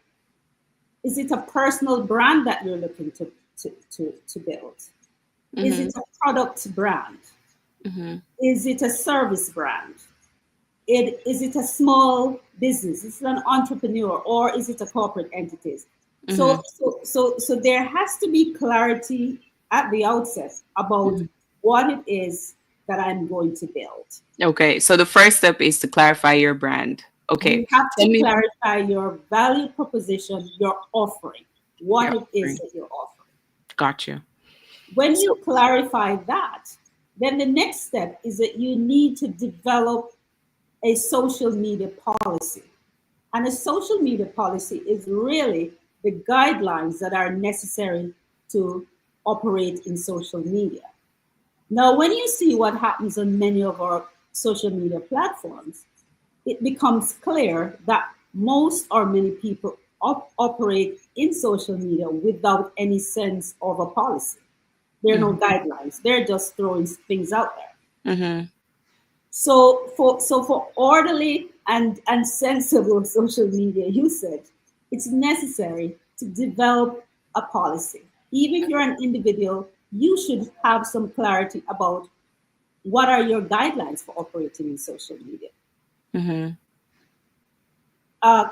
[SPEAKER 12] is it a personal brand that you're looking to build? Is it a product brand? Is it a service brand? Is it a small business? Is it an entrepreneur, or is it a corporate entity? So there has to be clarity at the outset about what it is that I'm going to build.
[SPEAKER 1] Okay, so the first step is to clarify your brand. Okay,
[SPEAKER 12] you have to clarify your value proposition, your offering, what it is that you're offering.
[SPEAKER 1] Gotcha.
[SPEAKER 12] When you clarify that, then the next step is that you need to develop a social media policy. And a social media policy is really the guidelines that are necessary to operate in social media. Now, when you see what happens on many of our social media platforms, it becomes clear that most or many people operate in social media without any sense of a policy. There are no guidelines. They're just throwing things out there. So for orderly and sensible social media usage, it's necessary to develop a policy. Even if you're an individual, you should have some clarity about what are your guidelines for operating in social media.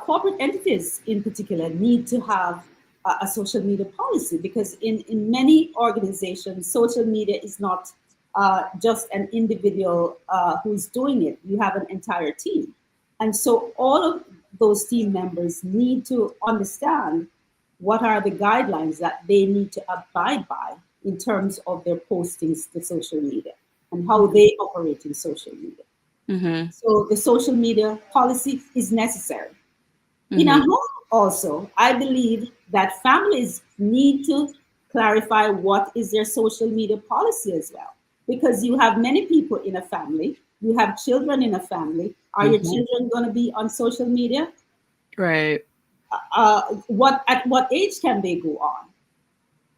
[SPEAKER 12] Corporate entities in particular need to have a social media policy, because in many organizations, social media is not just an individual who's doing it. You have an entire team. And so all of those team members need to understand what are the guidelines that they need to abide by in terms of their postings to social media and how they operate in social media. So the social media policy is necessary. In a home also, I believe that families need to clarify what is their social media policy as well. Because you have many people in a family, you have children in a family. Are your children going to be on social media?
[SPEAKER 1] Right.
[SPEAKER 12] At what age can they go on?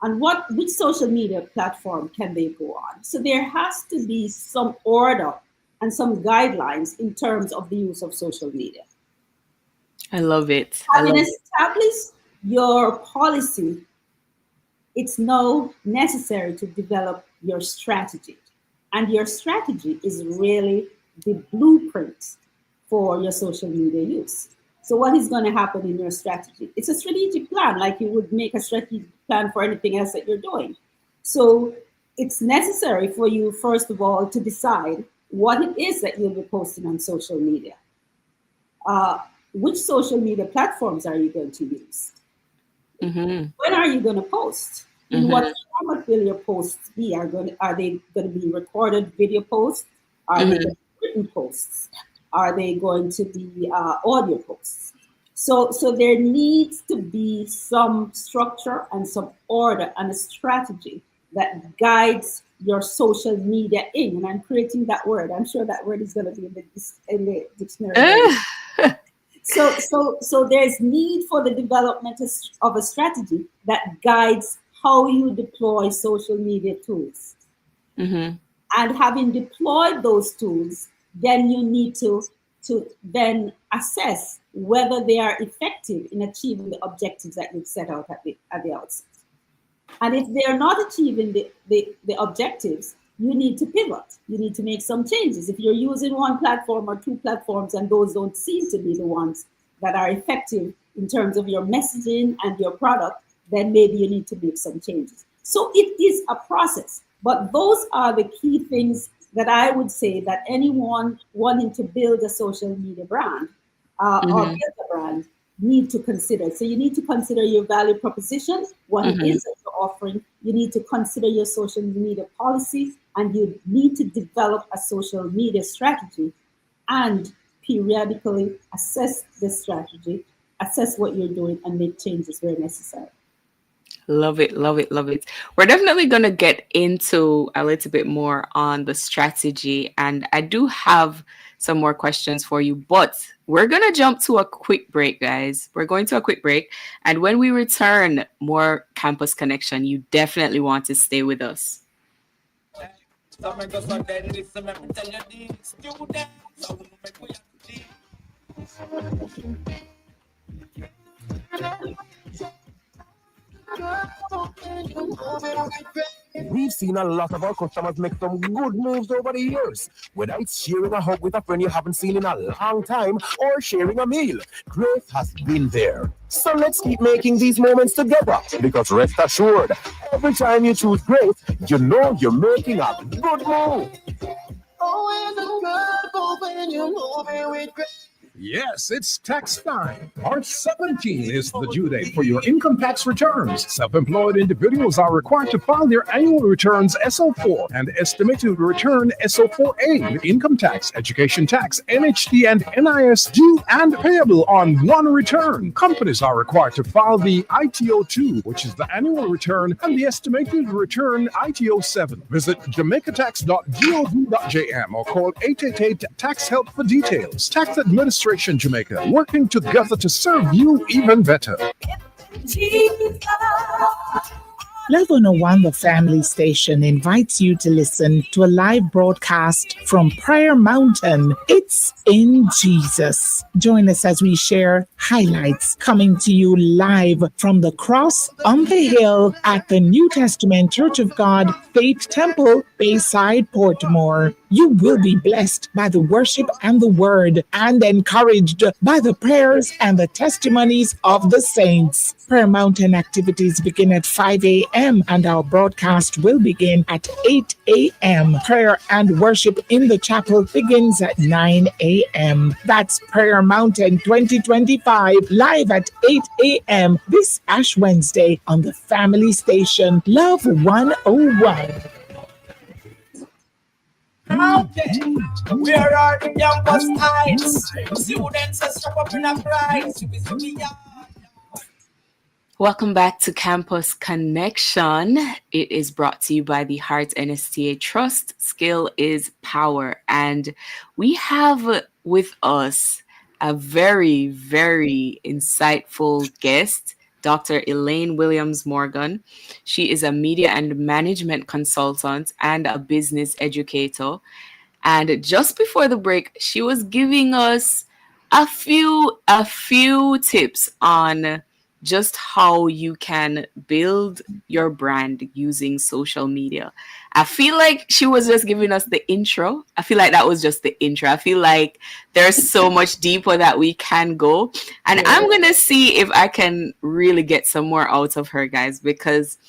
[SPEAKER 12] And which social media platform can they go on? So there has to be some order and some guidelines in terms of the use of social media.
[SPEAKER 1] I love it.
[SPEAKER 12] Having established your policy, it's now necessary to develop your strategy. And your strategy is really the blueprint for your social media use. So what is going to happen in your strategy? It's a strategic plan, like you would make a strategic plan for anything else that you're doing. So it's necessary for you, first of all, to decide what it is that you'll be posting on social media. Which social media platforms are you going to use? When are you going to post? In what format will your posts be? Are they going to be recorded video posts? Are they going to be written posts? Are they going to be audio posts? So there needs to be some structure and some order and a strategy that guides your social media in. And I'm creating that word. I'm sure that word is going to be in the dictionary. So there's need for the development of a strategy that guides how you deploy social media tools. And having deployed those tools, then you need to then assess whether they are effective in achieving the objectives that you've set out at the outset. And if they are not achieving the objectives, you need to pivot. You need to make some changes. If you're using one platform or two platforms and those don't seem to be the ones that are effective in terms of your messaging and your product, then maybe you need to make some changes. So it is a process, but those are the key things that I would say that anyone wanting to build a social media brand or build a brand need to consider. So you need to consider your value proposition, what it is that you're offering. You need to consider your social media policy, and you need to develop a social media strategy and periodically assess the strategy, assess what you're doing, and make changes where necessary.
[SPEAKER 1] Love it, love it, love it. We're definitely going to get into a little bit more on the strategy, and I do have some more questions for you, but we're going to jump to a quick break, guys. We're going to a quick break, and when we return, more Campus Connection. You definitely want to stay with us.
[SPEAKER 9] We've seen a lot of our customers make some good moves over the years. Whether it's sharing a hug with a friend you haven't seen in a long time or sharing a meal, Grace has been there. So let's keep making these moments together, because rest assured, every time you choose Grace, you know you're making a good move.
[SPEAKER 3] Always a good move when you're moving with Grace.
[SPEAKER 6] Yes, it's tax time. March 17 is the due date for your income tax returns. Self-employed individuals are required to file their annual returns SO4 and estimated return SO4A with income tax, education tax, NHT, and NIS due and payable on one return. Companies are required to file the ITO2, which is the annual return, and the estimated return ITO7. Visit jamaicatax.gov.jm or call 888-TAX-HELP for details. Tax Administration Jamaica, working together to serve you even better.
[SPEAKER 13] Love 101, the family station, invites you to listen to a live broadcast from Prayer Mountain. It's in Jesus. Join us as we share highlights coming to you live from the cross on the hill at the New Testament Church of God Faith Temple, Bayside, Portmore. You will be blessed by the worship and the word, and encouraged by the prayers and the testimonies of the saints. Prayer Mountain activities begin at 5 a.m. and our broadcast will begin at 8 a.m. Prayer and worship in the chapel begins at 9 a.m. That's Prayer Mountain 2025, live at 8 a.m. this Ash Wednesday on the family station Love 101.
[SPEAKER 3] Okay, where are the campus nights? Students are strap up in a price.
[SPEAKER 1] Welcome back to Campus Connection. It is brought to you by the Heart NSTA Trust. Skill is power. And we have with us a very, very insightful guest, Dr. Elaine Williams Morgan. She is a media and management consultant and a business educator. And just before the break, she was giving us a few tips on just how you can build your brand using social media. I feel like she was just giving us the intro. I feel like that was just the intro. I feel like there's so much deeper that we can go. And I'm going to see if I can really get some more out of her, guys, because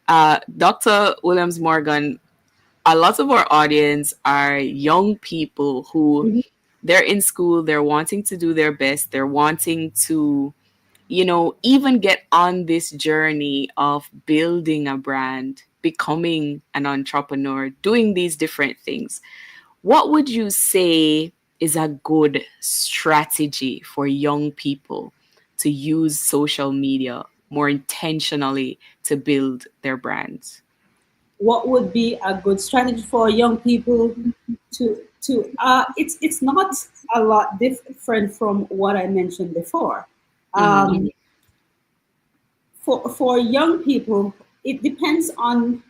[SPEAKER 1] Dr. Williams Morgan, a lot of our audience are young people who they're in school, they're wanting to do their best, they're wanting to even get on this journey of building a brand, becoming an entrepreneur, doing these different things. What would you say is a good strategy for young people to use social media more intentionally to build their brands?
[SPEAKER 12] What would be a good strategy for young people it's not a lot different from what I mentioned before. For young people, it depends on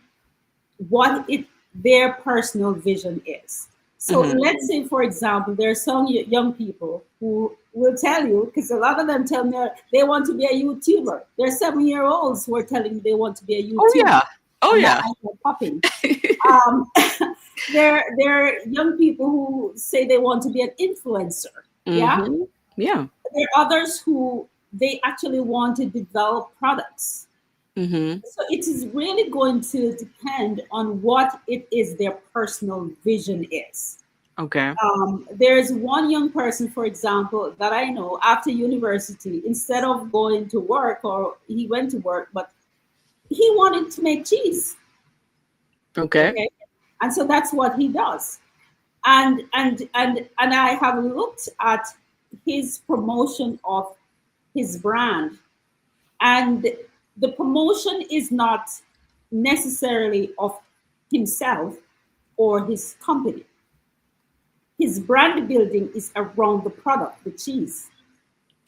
[SPEAKER 12] what their personal vision is. So let's say, for example, there are some young people who will tell you, because a lot of them tell me they want to be a YouTuber. There are 7-year-olds who are telling me they want to be a YouTuber.
[SPEAKER 1] Oh yeah.
[SPEAKER 12] Popping. There are young people who say they want to be an influencer. Yeah.
[SPEAKER 1] Yeah.
[SPEAKER 12] There are others who they actually want to develop products. So it is really going to depend on what it is their personal vision is.
[SPEAKER 1] Okay.
[SPEAKER 12] There's one young person, for example, that I know after university, instead of going to work, or he went to work, but he wanted to make cheese.
[SPEAKER 1] Okay.
[SPEAKER 12] And so that's what he does. And I have looked at his promotion of his brand, and the promotion is not necessarily of himself or his company. His brand building is around the product, the cheese.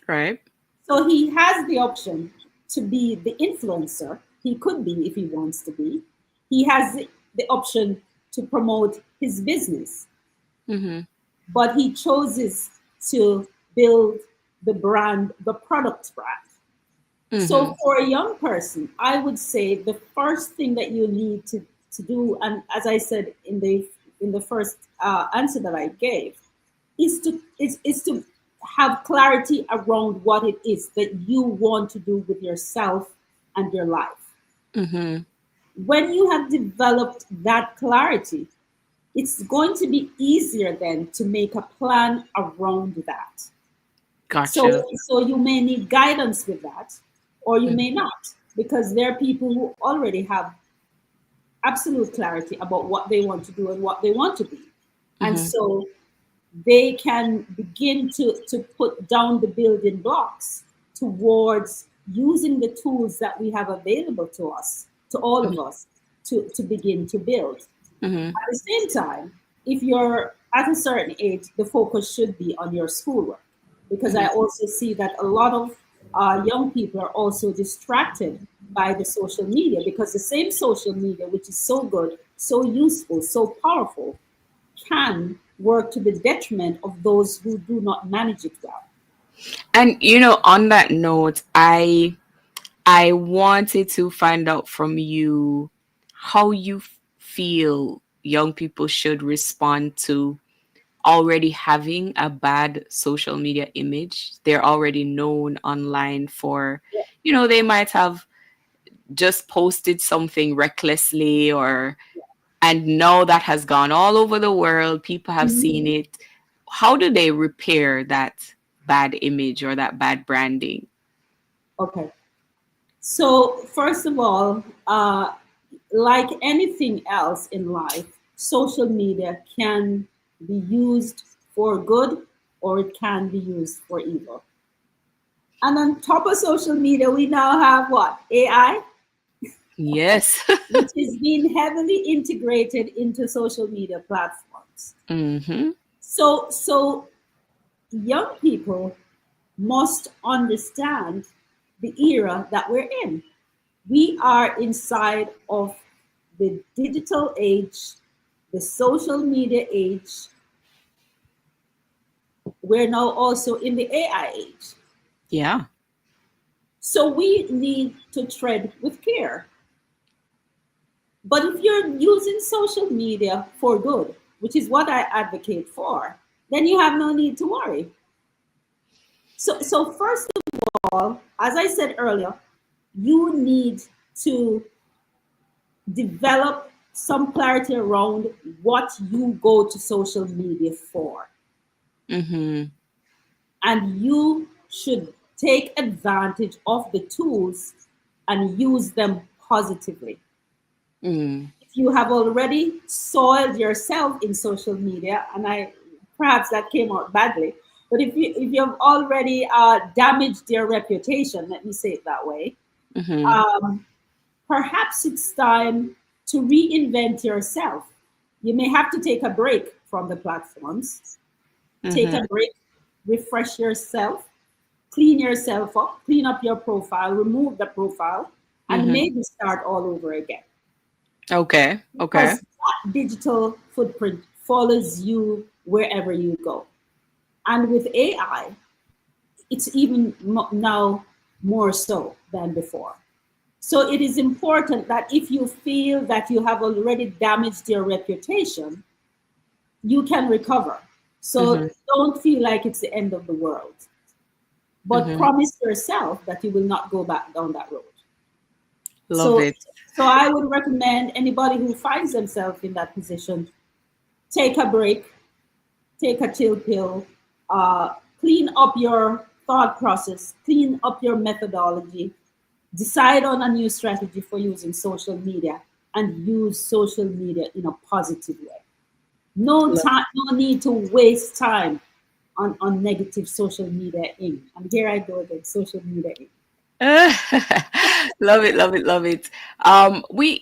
[SPEAKER 1] Right.
[SPEAKER 12] So he has the option to be the influencer. He could be if he wants to be. He has the option to promote his business.
[SPEAKER 1] Mm-hmm.
[SPEAKER 12] But he chooses to build the brand, the product brand.
[SPEAKER 1] Mm-hmm.
[SPEAKER 12] So for a young person, I would say the first thing that you need to do, and as I said in the first answer that I gave, is to have clarity around what it is that you want to do with yourself and your life.
[SPEAKER 1] Mm-hmm.
[SPEAKER 12] When you have developed that clarity, it's going to be easier then to make a plan around that.
[SPEAKER 1] Gotcha.
[SPEAKER 12] So you may need guidance with that, or you may not, because there are people who already have absolute clarity about what they want to do and what they want to be. And so they can begin to put down the building blocks towards using the tools that we have available to us, to all of us, to begin to build. At the same time, if you're at a certain age, the focus should be on your schoolwork, because I also see that a lot of young people are also distracted by the social media, because the same social media, which is so good, so useful, so powerful, can work to the detriment of those who do not manage it well.
[SPEAKER 1] And on that note, I wanted to find out from you how you feel young people should respond to already having a bad social media image. They're already known online for, they might have just posted something recklessly, and now that has gone all over the world. People have seen it. How do they repair that bad image or that bad branding?
[SPEAKER 12] Okay. So first of all, like anything else in life, social media can be used for good or it can be used for evil. And on top of social media, we now have what? AI?
[SPEAKER 1] Yes.
[SPEAKER 12] Which is being heavily integrated into social media platforms.
[SPEAKER 1] Mm-hmm.
[SPEAKER 12] So young people must understand the era that we're in. We are inside of the digital age, the social media age. We're now also in the AI age.
[SPEAKER 1] Yeah.
[SPEAKER 12] So we need to tread with care. But if you're using social media for good, which is what I advocate for, then you have no need to worry. So first of all, as I said earlier, you need to develop some clarity around what you go to social media for.
[SPEAKER 1] Mm-hmm.
[SPEAKER 12] And you should take advantage of the tools and use them positively. If you have already soiled yourself in social media, and perhaps that came out badly, but if you have already damaged your reputation, let me say it that way, perhaps it's time to reinvent yourself. You may have to take a break from the platforms, take a break, refresh yourself, clean yourself up, clean up your profile, remove the profile, and maybe start all over again.
[SPEAKER 1] Okay.
[SPEAKER 12] Because that digital footprint follows you wherever you go. And with AI, it's even now more so than before. So it is important that if you feel that you have already damaged your reputation, you can recover. So don't feel like it's the end of the world. But promise yourself that you will not go back down that road.
[SPEAKER 1] Love it.
[SPEAKER 12] So I would recommend anybody who finds themselves in that position, take a break, take a chill pill, clean up your thought process, clean up your methodology, decide on a new strategy for using social media, and use social media in a positive way. No time, no need to waste time on negative social media ink. And here I go again, social media ink.
[SPEAKER 1] Love it, love it, love it.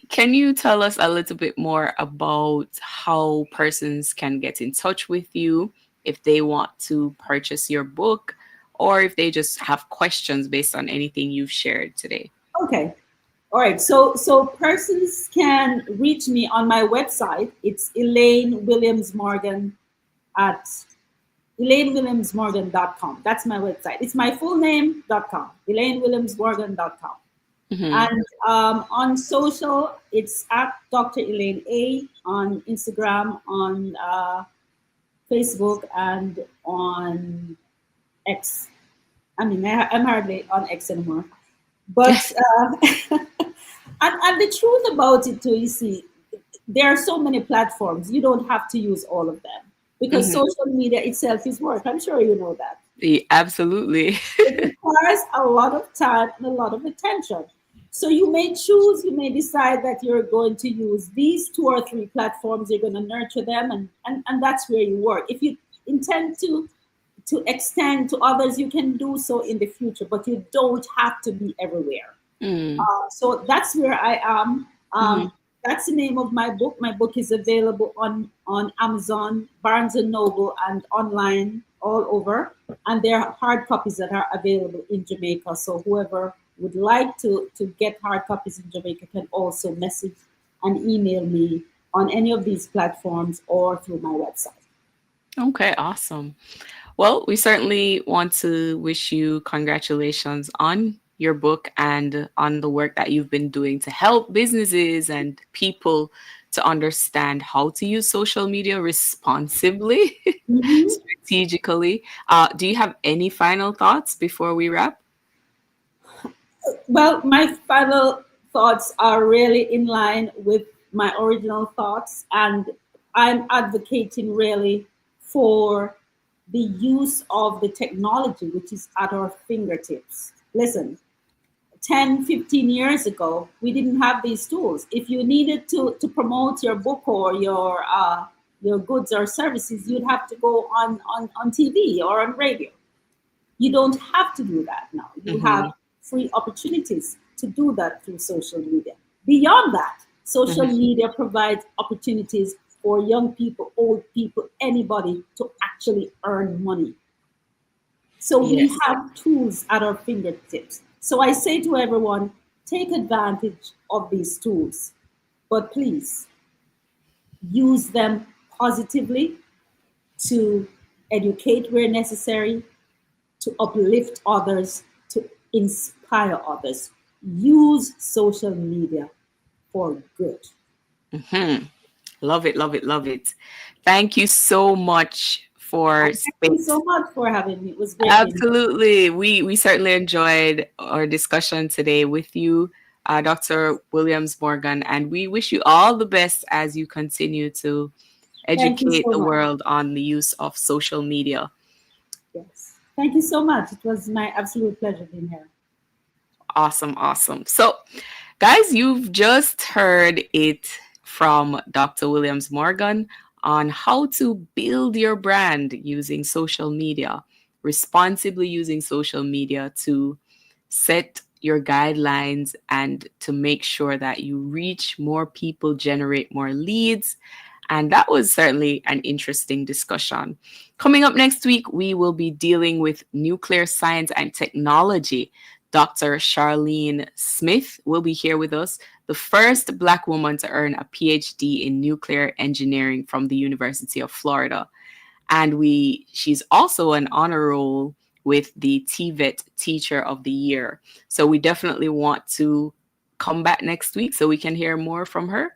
[SPEAKER 1] Can you tell us a little bit more about how persons can get in touch with you if they want to purchase your book or if they just have questions based on anything you've shared today?
[SPEAKER 12] Okay. All right. So persons can reach me on my website. It's Elaine Williams Morgan at ElaineWilliamsMorgan.com. That's my website. It's my full name.com, ElaineWilliamsMorgan.com.
[SPEAKER 1] Mm-hmm.
[SPEAKER 12] And on social, it's at Dr. Elaine A on Instagram, on Facebook, and on X. I mean, I'm hardly on X anymore. But, and the truth about it too, you see, there are so many platforms. You don't have to use all of them. Because social media itself is work. I'm sure you know that.
[SPEAKER 1] Yeah, absolutely.
[SPEAKER 12] It requires a lot of time and a lot of attention. So you may decide that you're going to use these 2 or 3 platforms, you're going to nurture them, and that's where you work. If you intend to extend to others, you can do so in the future, but you don't have to be everywhere. So that's where I am. That's the name of my book. My book is available on Amazon, Barnes & Noble, and online all over. And there are hard copies that are available in Jamaica. So whoever would like to get hard copies in Jamaica can also message and email me on any of these platforms or through my website.
[SPEAKER 1] Okay, awesome. Well, we certainly want to wish you congratulations on your book and on the work that you've been doing to help businesses and people to understand how to use social media responsibly, strategically. Do you have any final thoughts before we wrap?
[SPEAKER 12] Well, my final thoughts are really in line with my original thoughts, and I'm advocating really for the use of the technology, which is at our fingertips. Listen, 10, 15 years ago, we didn't have these tools. If you needed to promote your book or your goods or services, you'd have to go on TV or on radio. You don't have to do that now. You have free opportunities to do that through social media. Beyond that, social media provides opportunities for young people, old people, anybody to actually earn money. So we have tools at our fingertips. So I say to everyone, take advantage of these tools, but please use them positively to educate where necessary, to uplift others, to inspire others. Use social media for good.
[SPEAKER 1] Love it, love it, love it. Thank you so much for
[SPEAKER 12] space. Thank you so much for having me. It was great.
[SPEAKER 1] Absolutely. We certainly enjoyed our discussion today with you, Dr. Williams Morgan, and we wish you all the best as you continue to educate the world on the use of social media.
[SPEAKER 12] Yes. Thank you so much. It was my absolute pleasure being here.
[SPEAKER 1] Awesome, awesome. So, guys, you've just heard it from Dr. Williams Morgan on how to build your brand using social media, responsibly using social media to set your guidelines and to make sure that you reach more people, generate more leads. And that was certainly an interesting discussion. Coming up next week, we will be dealing with nuclear science and technology. Dr. Charlene Smith will be here with us, the first Black woman to earn a PhD in nuclear engineering from the University of Florida. And she's also an honor roll with the TVET Teacher of the Year. So we definitely want to come back next week so we can hear more from her.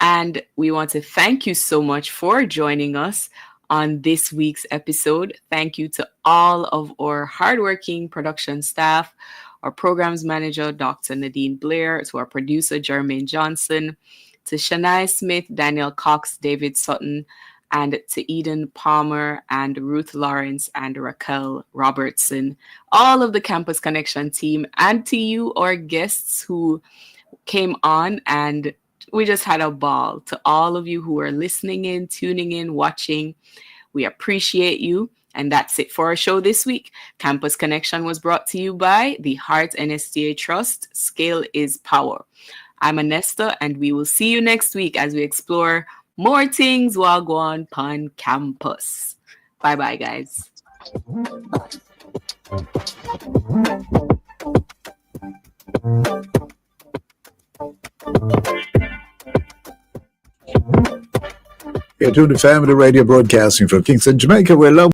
[SPEAKER 1] And we want to thank you so much for joining us on this week's episode. Thank you to all of our hardworking production staff, our programs manager, Dr. Nadine Blair, to our producer, Jermaine Johnson, to Shania Smith, Daniel Cox, David Sutton, and to Eden Palmer and Ruth Lawrence and Raquel Robertson, all of the Campus Connection team, and to you, our guests who came on and we just had a ball. To all of you who are listening in, tuning in, watching, we appreciate you. And that's it for our show this week. Campus Connection was brought to you by the Heart NSTA Trust. Scale is power. I'm Anesta, and we will see you next week as we explore more things while go on campus. Bye-bye, guys.
[SPEAKER 14] You're tuned to Family Radio Broadcasting from Kingston, Jamaica, where love